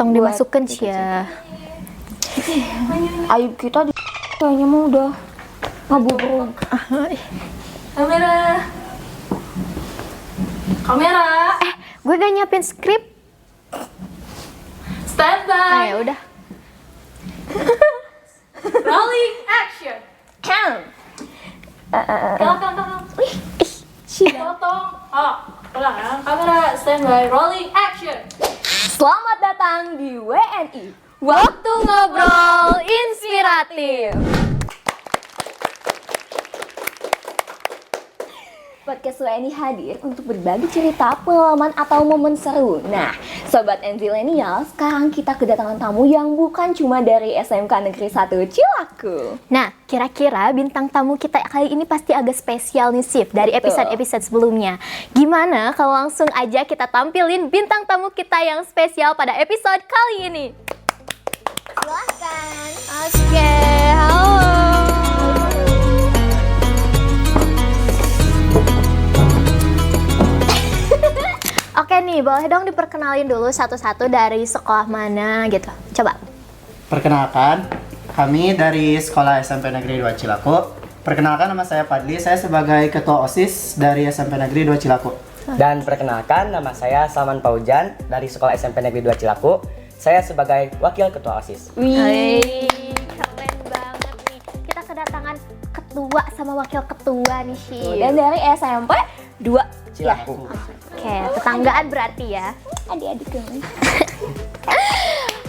Tong dimasukkan sih ya. Aib kita di kayaknya mah udah ngabubruk. Kamera. Kamera. Gue gak nyiapin skrip. Stand Ah, ya by. udah. Rolling action. Kelakang. Potong. Oh, ulang ya. Kamera, stand by. Rolling action. Selamat datang di WNI. Waktu ngobrol inspiratif. Podcast WNI hadir untuk berbagi cerita, pengalaman, atau momen seru. Nah, Sobat Zilenial, sekarang kita kedatangan tamu yang bukan cuma dari SMK Negeri 1 Cilaku. Nah, kira-kira bintang tamu kita kali ini pasti agak spesial nih, Sif, dari Betul. episode-episode sebelumnya. Gimana kalau langsung aja kita tampilin bintang tamu kita yang spesial pada episode kali ini? Silahkan. Oke, halo. Oke nih, boleh dong diperkenalin dulu satu-satu dari sekolah mana gitu. Coba. Perkenalkan, kami dari Sekolah SMP Negeri 2 Cilaku. Perkenalkan, nama saya Fadli, saya sebagai Ketua OSIS dari SMP Negeri 2 Cilaku. Dan perkenalkan, nama saya Salman Paujan dari Sekolah SMP Negeri 2 Cilaku. Saya sebagai Wakil Ketua OSIS. Wih, keren banget nih. Kita kedatangan ketua sama wakil ketua nih, Syif. Dan dari SMP 2 Cilaku. Oke, tetanggaan berarti ya. adik-adik kami.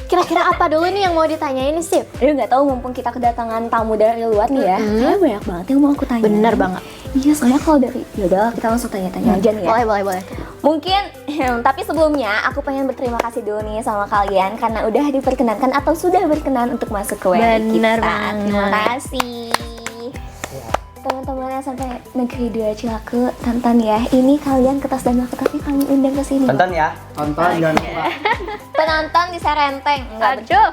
Kira-kira apa dulu nih yang mau ditanyain nih, Sif? Aduh, nggak tahu, mumpung kita kedatangan tamu dari luar nih ya. Kayaknya banyak banget yang mau aku tanya. Bener banget. Iya, soalnya kalau dari yaudah kita langsung tanya-tanya aja nih ya. Boleh. Mungkin, tapi sebelumnya aku pengen berterima kasih dulu nih sama kalian karena udah diperkenankan atau sudah berkenan untuk masuk ke WNI kita. Bener banget. Terima kasih. Teman-teman SMP Negeri 2 Cilaku, tonton ya. Ini kalian kertas dan kertasnya kami undang ke sini. Tonton ya. Tonton jangan lupa. Penonton di Serenteng. Aduh.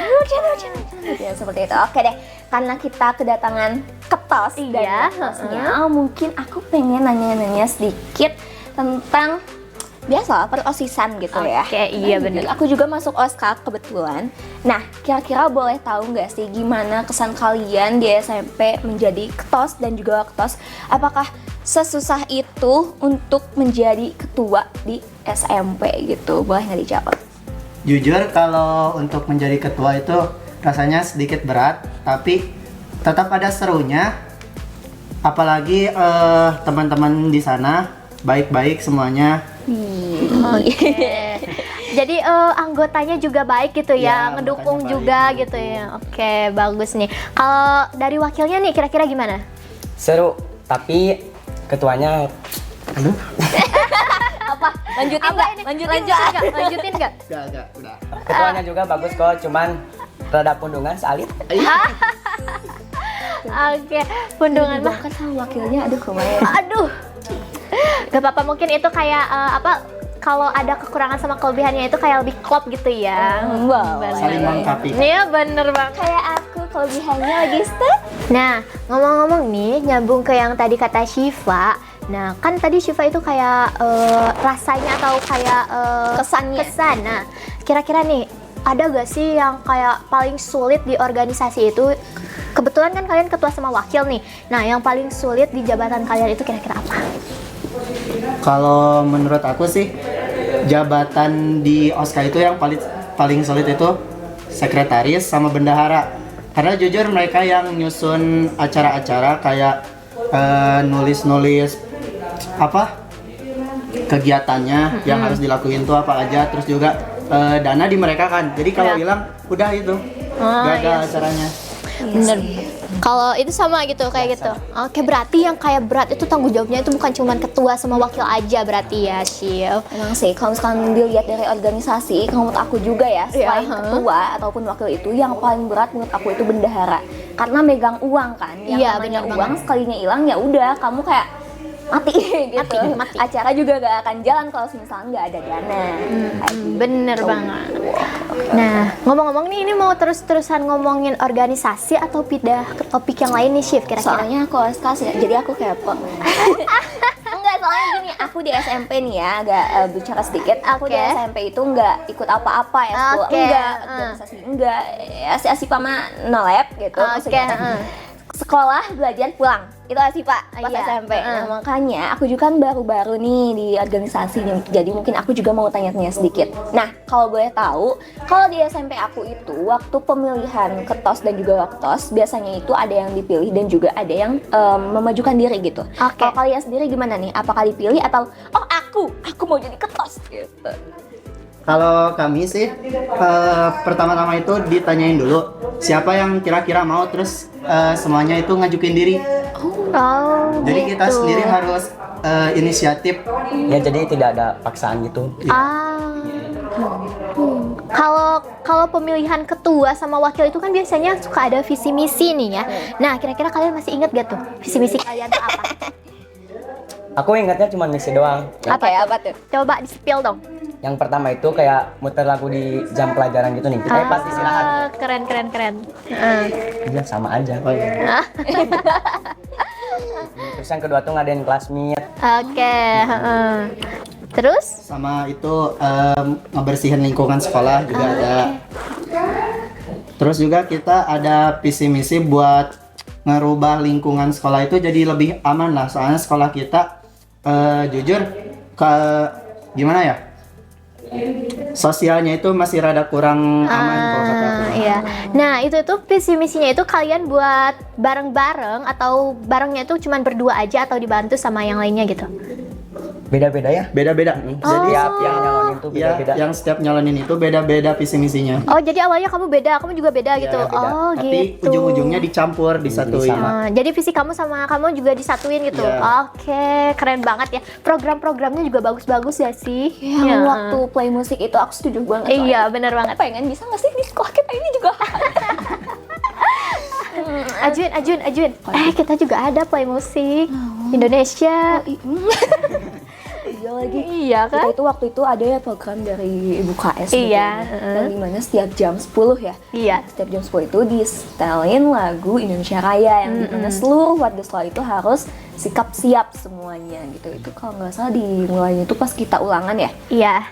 Lucu. Ya, seperti itu. Oke deh, karena kita kedatangan ketos dan Iya, ketosnya, mungkin aku pengen nanya-nanya sedikit tentang biasa perosisan gitu ya. Oke, iya bener. Aku juga masuk OSKA kebetulan. Nah, kira-kira boleh tahu nggak sih gimana kesan kalian di SMP menjadi ketos dan juga ketos? Apakah sesusah itu untuk menjadi ketua di SMP gitu? Boleh nggak dijawab? Jujur, kalau untuk menjadi ketua itu rasanya sedikit berat, tapi tetap ada serunya. Apalagi teman-teman di sana baik-baik semuanya. Oke. Jadi anggotanya juga baik gitu ya, Ya, ngedukung anggotanya juga baik, gitu ya. Oke, bagus nih. Kalau dari wakilnya nih kira-kira gimana? Seru, tapi ketuanya Aduh, Apa? Lanjutin nggak? Lanjutin nggak? enggak, udah. ketuanya juga bagus kok, cuman rada pundungan salit. Oke, pundungan mah. Bahkan sama wakilnya, aduh lumayan. Aduh. Gak apa-apa, mungkin itu kayak kalau ada kekurangan sama kelebihannya itu kayak lebih klop gitu ya. Wow. Saling melengkapi. Iya bener banget. Kayak aku kelebihannya lagi step. Nah, ngomong-ngomong nih, nyambung ke yang tadi kata Syifa. Nah, kan tadi Syifa itu kayak rasanya atau kayak Kesannya. kesan. Nah, kira-kira nih, ada gak sih yang kayak paling sulit di organisasi itu? Kebetulan kan kalian ketua sama wakil nih. Nah, yang paling sulit di jabatan kalian itu kira-kira apa? Kalau menurut aku sih, jabatan di OSKA itu yang paling sulit itu sekretaris sama bendahara. Karena jujur mereka yang nyusun acara-acara kayak nulis-nulis apa kegiatannya yang harus dilakuin tuh apa aja, terus juga dana di mereka kan. Jadi kalau Ya. hilang udah itu Oh, gagal iya. acaranya. Bener. Kalau itu sama gitu kayak gitu. Oke, berarti yang kayak berat itu tanggung jawabnya itu bukan cuma ketua sama wakil aja berarti ya, Syif. Emang sih, kalau misalkan dilihat dari organisasi, kalau menurut aku juga ya, selain Iya, ketua ataupun wakil itu, yang paling berat menurut aku itu bendahara. Karena megang uang kan, yang Iya, namanya benar uang banget. sekalinya hilang ya udah, kamu kayak mati gitu. Mati. Acara juga gak akan jalan kalau misalnya nggak ada dana. Kayak gitu. Bener banget. Nah, ngomong-ngomong nih, ini mau terus-terusan ngomongin organisasi atau pindah ke topik yang lain nih, Syif, kira-kira? Soalnya aku OSKA sih, jadi aku kepo. Enggak, soalnya gini, aku di SMP nih ya, agak bicara sedikit. Aku di Oke. SMP itu nggak ikut apa-apa ya, school Oke, enggak, organisasi enggak, Asipa mah no lab gitu. Maksudnya sekolah, belajar, pulang. Itu Asipa pas Iya, SMP. Nah, makanya aku juga kan baru-baru nih di organisasi nih. Jadi mungkin aku juga mau tanya-tanya sedikit. Nah, kalau boleh tahu, kalau di SMP aku itu waktu pemilihan ketos dan juga waktos, biasanya itu ada yang dipilih dan juga ada yang memajukan diri gitu. Oke. Kalau kalian sendiri gimana nih? Apakah dipilih atau aku mau jadi ketos gitu? Kalau kami sih pertama-tama itu ditanyain dulu siapa yang kira-kira mau, terus semuanya itu ngajukin diri. Oh, Jadi kita gitu. sendiri harus inisiatif. Ya jadi tidak ada paksaan gitu. Kalau pemilihan ketua sama wakil itu kan biasanya suka ada visi misi nih ya. Nah, kira-kira kalian masih ingat gak tuh visi misi kalian tuh apa? Aku ingatnya cuma misi doang. Apa tuh? Coba di-spill dong. Yang pertama itu kayak muter lagu di jam pelajaran gitu nih. Kita pas istirahat. Keren. Iya sama aja. Terus yang kedua tuh ngadain class meet. Oke. Terus? Sama itu ngebersihin lingkungan sekolah juga ada. Terus juga kita ada visi misi buat ngerubah lingkungan sekolah itu jadi lebih aman lah. Soalnya sekolah kita jujur gimana ya? Sosialnya itu masih rada kurang aman kalau kata aku. Iya. Nah, itu visi misinya itu kalian buat bareng-bareng atau barengnya itu cuma berdua aja atau dibantu sama yang lainnya gitu? Beda-beda ya. Beda-beda. Jadi yang nyalonin tuh Ya, beda-beda. yang setiap nyalonin itu beda-beda visi misinya. Oh, jadi awalnya kamu beda, kamu juga beda gitu. Iya, beda. Oh, Tapi gitu. ujung-ujungnya dicampur, disatuin. sama. Jadi visi kamu sama kamu juga disatuin gitu. Iya. Oke, keren banget ya. Program-programnya juga bagus-bagus ya sih. Yang Ya. waktu play musik itu aku setuju banget. Iya, bener banget. Pengen bisa nggak sih di sekolah kita ini juga? Ajuin. Kita juga ada play musik Indonesia. Iya lagi. Iya Kita kan? itu waktu itu ada ya program dari Ibu KS gitu Iya, ya. Yang dimana setiap jam 10 ya. Iya. Setiap jam 10 itu di-setelin lagu Indonesia Raya yang dimana seluruh warga sekolah itu harus sikap siap semuanya gitu. Itu kalau nggak salah dimulainya itu pas kita ulangan ya. Iya.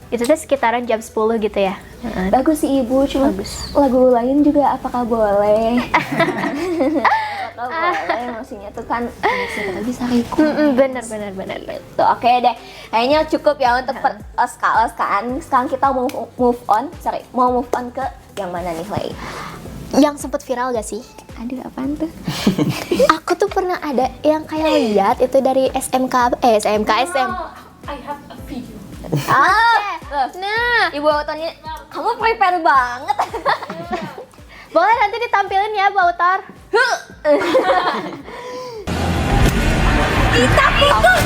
Itu tuh sekitaran jam 10 gitu ya. Bagus sih Ibu, cuma lagu lain juga apakah boleh? Apakah boleh? Maksudnya tuh kan siapa lagi Sariku. Bener. Tuh, oke deh. Kayaknya cukup ya untuk Oskaan. Sekarang kita mau move on ke yang mana nih, Lay? Yang sempet viral gak sih? Aduh, apaan tuh? Aku tuh pernah ada yang kayak lihat itu dari SMK. I have a video. Nah, Ibu Autornya, kamu prepare banget. boleh nanti ditampilin ya, Bu Autor. Kita putus.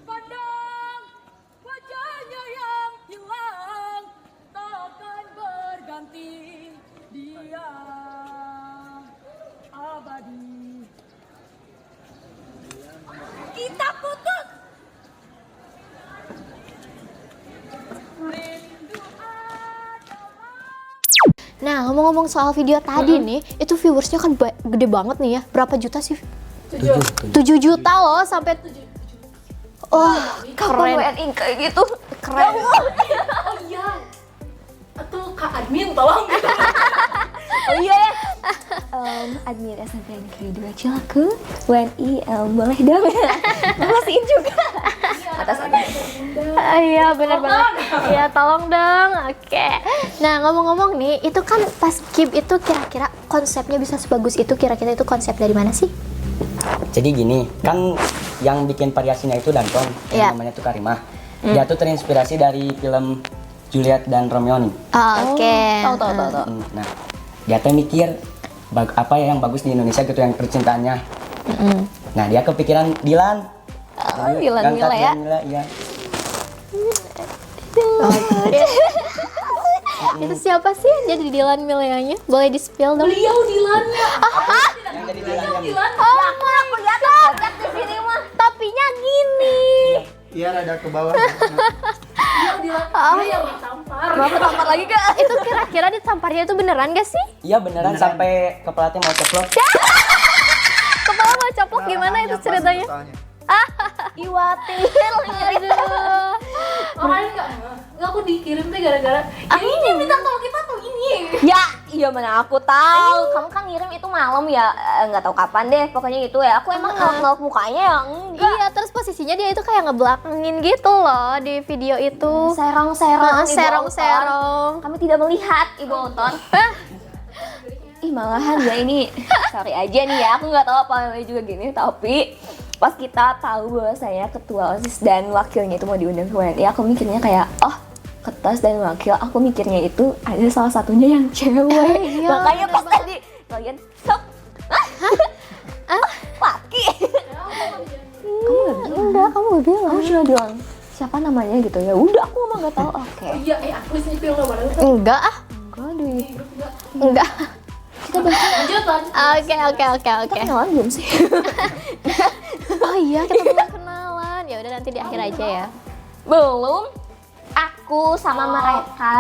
Pandang wajahnya yang hilang, takkan berganti, dia abadi. Kita putus. Nah, ngomong-ngomong soal video tadi nih, itu viewersnya kan gede banget nih ya. Berapa juta sih? 7 juta loh, sampai oh, Kapan keren. WNI kayak gitu? Keren. Oh iya, itu Kak Admin tolong. Oh iya ya. Admin SMP Negeri 2 Cilaku, WNI boleh dong masihin juga atas admin. Iya, bener banget. Iya, tolong dong. Oke. Nah, ngomong-ngomong nih, itu kan pas KIB itu kira-kira konsepnya bisa sebagus itu, kira-kira itu konsep dari mana sih? Jadi gini, kan yang bikin variasinya itu Danton, Iya. yang namanya tuh Karimah. Dia tuh terinspirasi dari film Juliet dan Romeo nih. Oke. Tahu. Nah, dia tuh mikir apa ya yang bagus di Indonesia gitu yang percintaannya. Nah, dia kepikiran Dilan. Oh, Dilan Ngangkat Mila ya. Dilan Mila, iya. Itu siapa sih yang jadi Dilan Milianya? Boleh di-spill dong? Beliau Dilannya. Yang jadi bilangnya Dilan. Oh, aku lihat kocak di sini mah. Topinya gini. Iya, rada ke bawah. Beliau Dilan. Dia yang ditampar. Mau aku tampar lagi gak? Itu kira-kira ditamparnya itu beneran gak sih? Iya beneran sampai kepalanya mau ceplok. Kepala mau capok gimana itu ceritanya? Iwatir. Aduh. Makanya enggak aku dikirim teh gara-gara ini minta tolong kita tuh ini. Ya, iya mana aku tahu. Kamu kan ngirim itu malam ya, nggak tahu kapan deh. Pokoknya gitu ya. Aku emang ngelap mukanya ya enggak. Iya, terus posisinya dia itu kayak ngebelakangin gitu loh di video itu. Serong-serong, Ibu Serong-serong. Autor. Kami tidak melihat Ibu Autor. Ih malahan ya ini, sorry aja nih ya, aku nggak tahu apa namanya juga gini, tapi pas kita tahu bahwa saya ketua OSIS dan wakilnya itu mau diundang ke WNI, aku mikirnya kayak, oh ketua dan wakil, aku mikirnya itu ada salah satunya yang cewek. Iya, Makanya pas tadi kalian sok, laki. Enggak, kamu gak bilang. Kamu cuma bilang siapa namanya gitu ya. Udah aku emang nggak tahu. Oke. Iya, aku sih film lo bareng. Enggak ah. Enggak deh. Enggak. Lanjut. Oke. Kenalan belum sih? Oh iya, kita belum kenalan. Ya udah nanti di akhir aja ya. Belum. Aku sama mereka.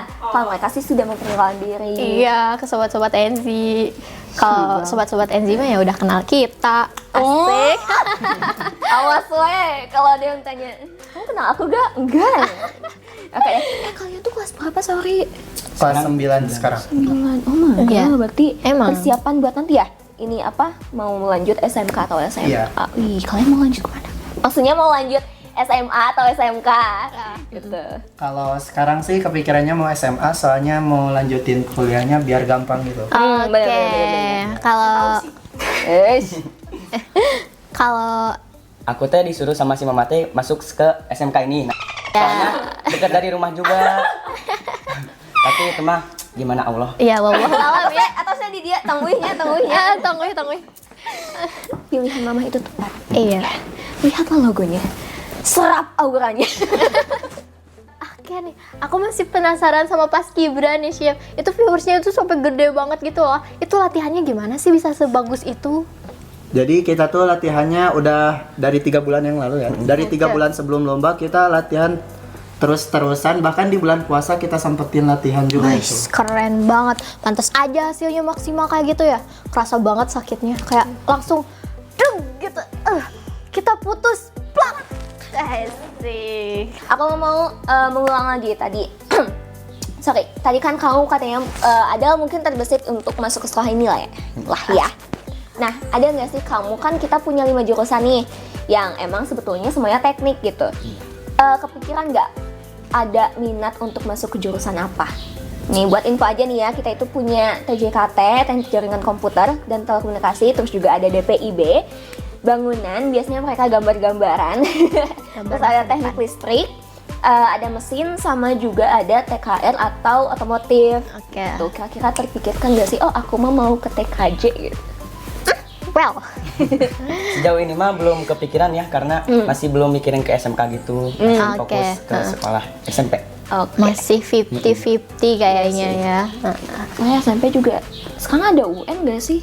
Kalau mereka sih sudah memperkenalkan diri. Iya, ke sobat-sobat Enzi. Kalau sobat-sobat Enzi mah ya udah kenal kita. Asik. Awas we, kalau ada yang tanya, kamu kenal aku gak? Enggak. Oke, kalian tuh kelas berapa, sorry? Kelas 9 sekarang. 9. Oh my god, Iya. berarti Emang. persiapan buat nanti ya? Ini apa? Mau lanjut SMK atau SMA? Iya. Wih, kalian mau lanjut kemana? Maksudnya mau lanjut SMA atau SMK? Gitu. Kalau sekarang sih kepikirannya mau SMA, soalnya mau lanjutin kuliahnya biar gampang gitu. bener. Kalau kalau Aku teh disuruh sama si mama teh masuk ke SMK ini. Nah, soalnya dekat dari rumah juga. Tapi itu mah gimana Allah. ya wallah alam ya. Atau saya di dia, tangguhnya. Tungguin. Pilihan mama itu tepat. Iya. Lihatlah logonya. Serap auranya. Oke nih, aku masih penasaran sama Paskibra nih, Chef. Itu viewersnya itu sampai gede banget gitu loh. Itu latihannya gimana sih bisa sebagus itu? Jadi kita tuh latihannya udah dari 3 bulan yang lalu ya. Dari 3 bulan sebelum lomba kita latihan terus-terusan, bahkan di bulan puasa kita sempetin latihan juga itu. Wih, keren banget. Pantas aja hasilnya maksimal kayak gitu ya. Kerasa banget sakitnya, kayak langsung deng gitu. Kita putus. Plak. Asik. Aku mau mengulang lagi tadi. Sorry, tadi kan kamu katanya ada mungkin terbesit untuk masuk ke sekolah ini lah ya. Nah, ada nggak sih kamu, kan kita punya 5 jurusan nih yang emang sebetulnya semuanya teknik gitu. Kepikiran nggak ada minat untuk masuk ke jurusan apa? Nih buat info aja nih ya, kita itu punya TJKT, Teknik Jaringan Komputer dan Telekomunikasi, terus juga ada DPIB, bangunan, biasanya mereka gambar-gambaran, terus ada teknik listrik, ada mesin, sama juga ada TKR atau otomotif. Oke. Tuh, kira-kira terpikirkan nggak sih, oh aku mau ke TKJ gitu? Well, Sejauh ini mah belum kepikiran ya karena masih belum mikirin ke SMK gitu. Masih Oke. fokus ke sekolah SMP. Oke. masih 50-50 kayaknya ya. Oh ya, SMP juga. Sekarang ada UN nggak sih?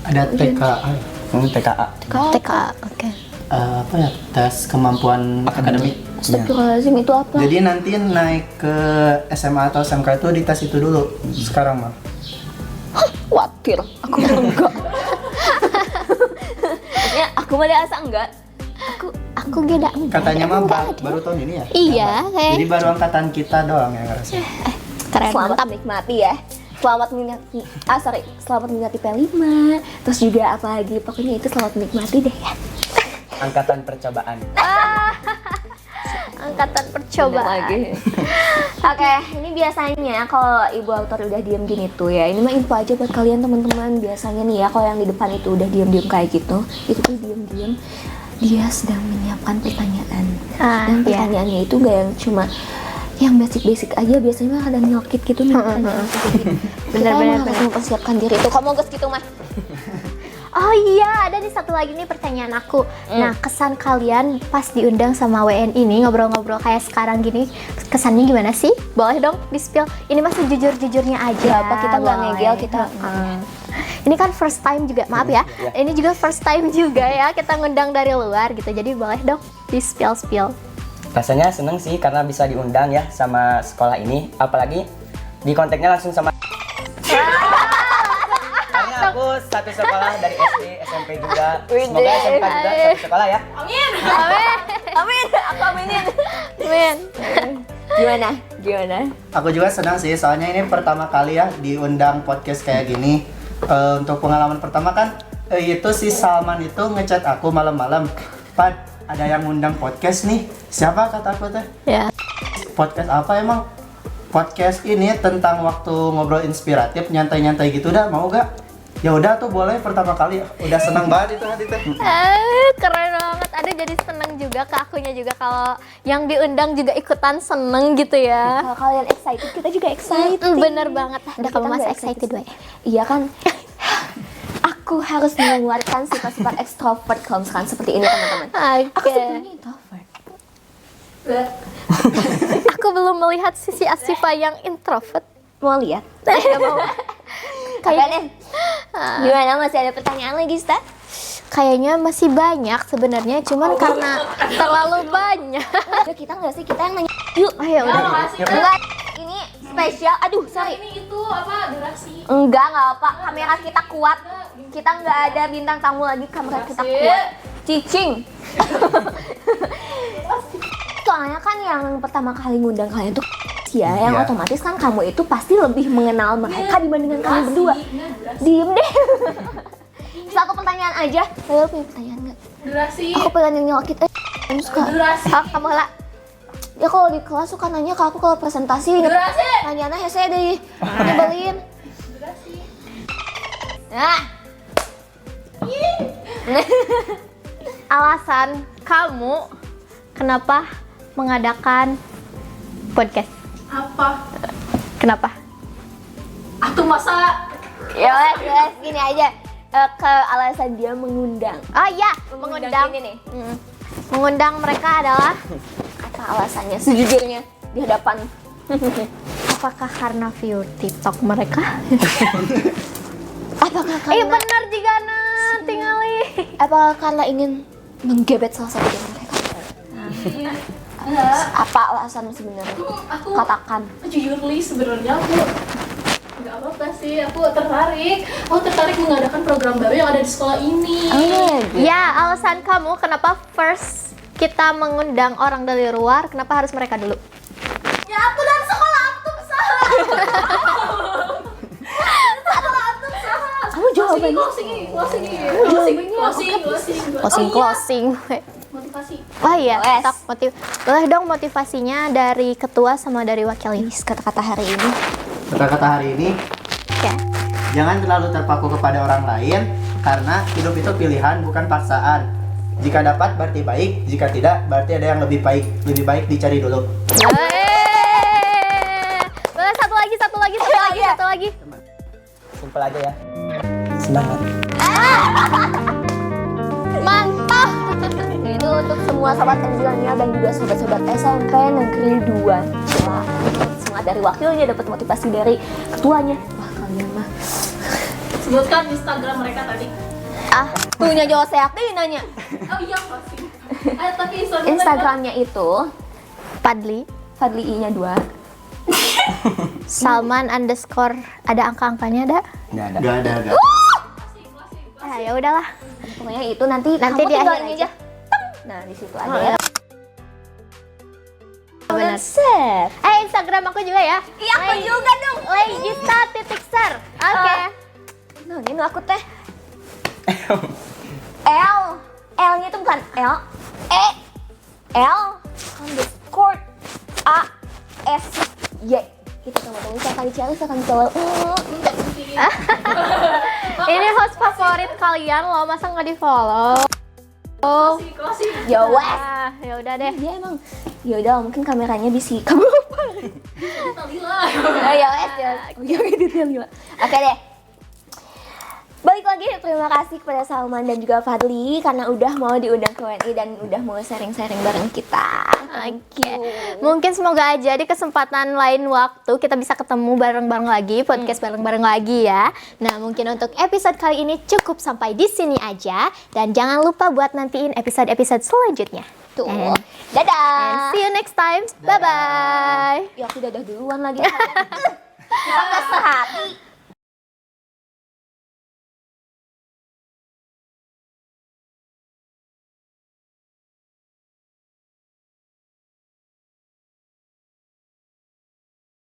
Ada TKA, TKA. TK, oke. apa ya, tes kemampuan akademik. Astagfirullahaladzim, itu apa? Jadi nanti naik ke SMA atau SMK itu di tes itu dulu. Sekarang mah. Khawatir, aku mah enggak. Maksudnya aku mah asa enggak. Aku geda Katanya mah baru tahun ini ya. Iya, kayak Jadi baru angkatan kita doang yang ngerasa. keren Selamat banget. menikmati ya. Selamat menikmati, selamat menikmati P5. Terus juga apalagi, pokoknya itu selamat menikmati deh ya. Angkatan percobaan. Angkatan percobaan. Oke, ini biasanya kalau ibu autor udah diem gini tuh ya, ini mah info aja buat kalian teman-teman. Biasanya nih ya, kalau yang di depan itu udah diem-diem kayak gitu, itu tuh diem-diem dia sedang menyiapkan pertanyaan. Dan Iya. pertanyaannya itu gak yang cuma yang basic-basic aja, biasanya mah ada nyelkit gitu nih pertanyaan. Kita Bener-bener. emang harus mempersiapkan diri itu. Kamu guys gitu mah. Oh iya, ada nih satu lagi nih pertanyaan aku. Nah, kesan kalian pas diundang sama WN ini ngobrol-ngobrol kayak sekarang gini, kesannya gimana sih? Boleh dong di-spill. Ini masih jujur-jujurnya aja. Apa kita nggak boleh. ngegel, kita Ini kan first time juga, maaf ya. Ini juga first time juga ya, kita ngundang dari luar gitu. Jadi boleh dong di-spill. Rasanya seneng sih karena bisa diundang ya sama sekolah ini, apalagi di kontaknya langsung sama karena aku satu sekolah dari SD, SMP juga. Semoga SMK juga satu sekolah ya. Amin. Aku aminin. Amin. Gimana? Aku juga senang sih, soalnya ini pertama kali ya diundang podcast kayak gini. Untuk pengalaman pertama kan, itu si Salman itu ngechat aku malam-malam. Pad, ada yang ngundang podcast nih. Siapa kata aku teh? Ya. Podcast apa emang? Podcast ini tentang waktu ngobrol inspiratif, nyantai-nyantai gitu dah, mau gak? Ya udah tuh boleh pertama kali. Udah senang banget itu hati teh. Keren banget. Ada jadi seneng juga ke akunya juga kalau yang diundang juga ikutan seneng gitu ya. Kalau kalian excited, kita juga excited. Bener banget. Ada Kita kamu masih nggak excited excited. we. Iya kan? Aku harus mengeluarkan sifat-sifat ekstrovert kalau misalkan seperti ini teman-teman. Aku Oke. sebenarnya introvert. Aku belum melihat sisi Asifa yang introvert. Mau lihat? Gak mau. Kayaknya gimana, masih ada pertanyaan lagi, Sta? Kayaknya masih banyak sebenarnya, cuman karena terlalu banyak. Udah, kita nggak sih? Kita yang nanya yuk. Ayo udah. Makasih. Enggak, ini spesial. Aduh, sorry. Ini itu apa durasi? Enggak apa. Kamera kita kuat. Kita nggak ada bintang tamu lagi, kamera kita kuat. Cicing. Soalnya kan yang pertama kali ngundang kalian tuh ya, yang Iya. otomatis kan kamu itu pasti lebih mengenal mereka dibandingkan kami berdua. Diem deh. Satu pertanyaan aja. Saya punya pertanyaan nggak? Durasi. Aku pengen nyelakit kamu suka. Durasi. Kamu lah. Ya kalau di kelas suka nanya ke aku kalau presentasi. Durasi. Nanya hese deh. Nyebelin. Durasi. Nah, Alasan kamu kenapa mengadakan podcast? Apa? Kenapa? Atuh masa ya wes gini aja. Ke alasan dia mengundang. Oh iya, mengundang. ini nih. Mengundang mereka adalah Apa alasannya sejujurnya di hadapan? apakah karena view TikTok mereka? Apakah karena benar juga tinggali. apakah karena ingin menggebet salah satu dari mereka? Apa alasan sebenarnya? aku Katakan. jujurly sebenarnya aku nggak apa-apa sih, aku tertarik mengadakan program baru yang ada di sekolah ini. Ya, alasan kamu kenapa first kita mengundang orang dari luar, kenapa harus mereka dulu? Ya aku dari sekolah aku salah. Kamu jawabannya closing. Closing. Motivasi. Oh iya, Wes. tak boleh dong motivasinya dari ketua sama dari wakilnya. Kata-kata hari ini. Kata-kata hari ini, Ya. jangan terlalu terpaku kepada orang lain karena hidup itu pilihan bukan paksaan. Jika dapat berarti baik, jika tidak berarti ada yang lebih baik. Lebih baik dicari dulu. Boleh satu lagi. Simpel aja ya. Semangat. Mantap. Itu untuk semua sobat Angelania dan juga sobat-sobat SMP Negeri 2. Wah, semangat dari wakilnya, dapat motivasi dari ketuanya. Wah, kalian mah. Sebutkan Instagram mereka tadi. Tuhnya jawab saya nanya. Oh iya closing. Tapi Instagramnya itu Padli, Fadli I-nya 2. Salman underscore, ada angka-angkanya ada? Nggak ada. Gak ada. Ya udahlah. Pokoknya itu nanti Nanti kamu di tinggal akhir ini aja. Teng. Nah, di situ ada Oh, ya. Benar. Set. Instagram aku juga ya. Iya, aku juga dong. Legista.ser. Oke. Nah, ini aku teh. L-nya itu bukan L. Underscore A-S-Y. Kita teman-teman bisa kali cari, bisa kali cari. Ini host favorit kalian loh, masa nggak di follow? closing. Ya wes. Ya udah deh. Dia emang. Ya udah, mungkin kameranya bisa kamu lupa. Kita lihat. Oh ya wes ya. Oke detail juga. Oke deh. Balik lagi, terima kasih kepada Salman dan juga Fadli karena udah mau diundang ke WNI dan udah mau sharing-sharing bareng kita. Oke, mungkin semoga aja di kesempatan lain waktu kita bisa ketemu bareng-bareng lagi, podcast bareng-bareng lagi ya. Nah, mungkin untuk episode kali ini cukup sampai di sini aja. Dan jangan lupa buat nantiin episode-episode selanjutnya. Tuh, And dadah. see you next time. Bye-bye. Ya aku dadah duluan lagi. Kita sehati.